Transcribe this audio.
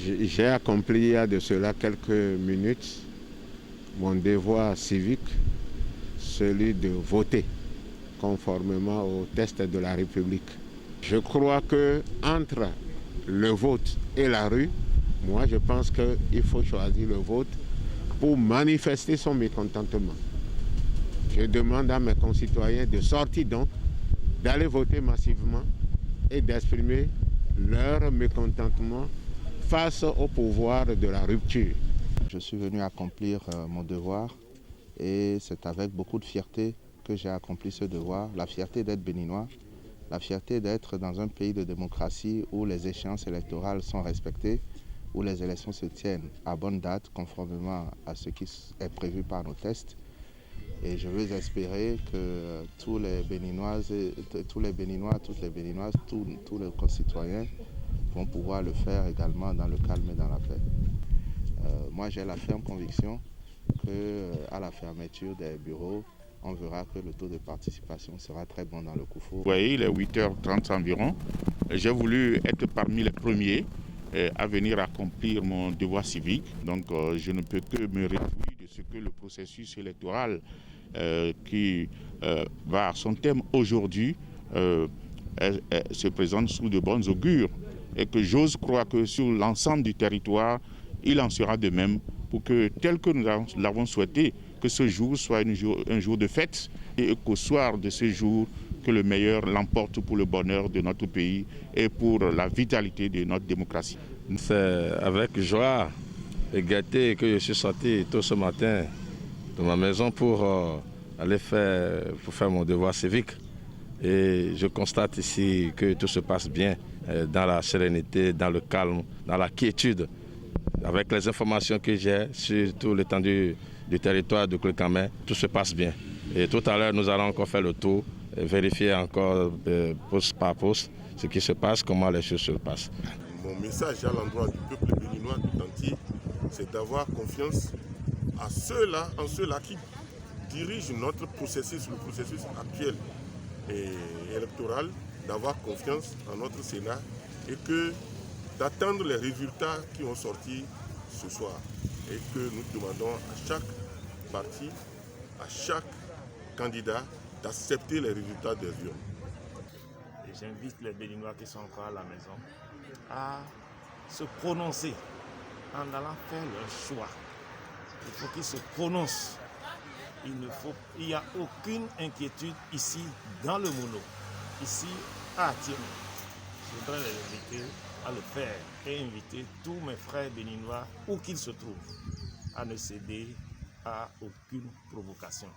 J'ai accompli il y a de cela quelques minutes mon devoir civique, celui de voter conformément aux tests de la République. Je crois que entre le vote et la rue, moi je pense qu'il faut choisir le vote pour manifester son mécontentement. Je demande à mes concitoyens de sortir donc, d'aller voter massivement et d'exprimer leur mécontentement face au pouvoir de la rupture. Je suis venu accomplir mon devoir et c'est avec beaucoup de fierté que j'ai accompli ce devoir. La fierté d'être béninois, la fierté d'être dans un pays de démocratie où les échéances électorales sont respectées, où les élections se tiennent à bonne date conformément à ce qui est prévu par nos tests. Et je veux espérer que tous les Béninois, tous les Béninoises, tous les concitoyens vont pouvoir le faire également dans le calme et dans la paix. Moi, j'ai la ferme conviction qu'à la fermeture des bureaux, on verra que le taux de participation sera très bon dans le Koufou. Vous voyez, il est 8h30 environ. J'ai voulu être parmi les premiers à venir accomplir mon devoir civique. Donc, je ne peux que me réjouir de ce que le processus électoral qui va à son thème aujourd'hui se présente sous de bonnes augures et que j'ose croire que sur l'ensemble du territoire, il en sera de même pour que, tel que nous l'avons souhaité, que ce jour soit un jour de fête et qu'au soir de ce jour, que le meilleur l'emporte pour le bonheur de notre pays et pour la vitalité de notre démocratie. C'est avec joie et gaieté que je suis sorti tôt ce matin de ma maison pour aller faire mon devoir civique. Et je constate ici que tout se passe bien, dans la sérénité, dans le calme, dans la quiétude. Avec les informations que j'ai sur tout l'étendue du territoire de Koulikama, tout se passe bien. Et tout à l'heure, nous allons encore faire le tour, vérifier encore poste par poste ce qui se passe, comment les choses se passent. Mon message à l'endroit du peuple béninois tout entier, c'est d'avoir confiance en ceux-là qui dirigent notre processus, le processus actuel et électoral, d'avoir confiance en notre Sénat et d'attendre les résultats qui ont sorti ce soir. Et que nous demandons à chaque parti, à chaque candidat d'accepter les résultats des urnes. Et j'invite les Béninois qui sont encore à la maison à se prononcer en allant faire leur choix. Il faut qu'ils se prononcent. Il n'y a aucune inquiétude ici dans le Moulo, ici à Atiémé. Je voudrais les inviter à le faire et inviter tous mes frères béninois, où qu'ils se trouvent, à ne céder à aucune provocation.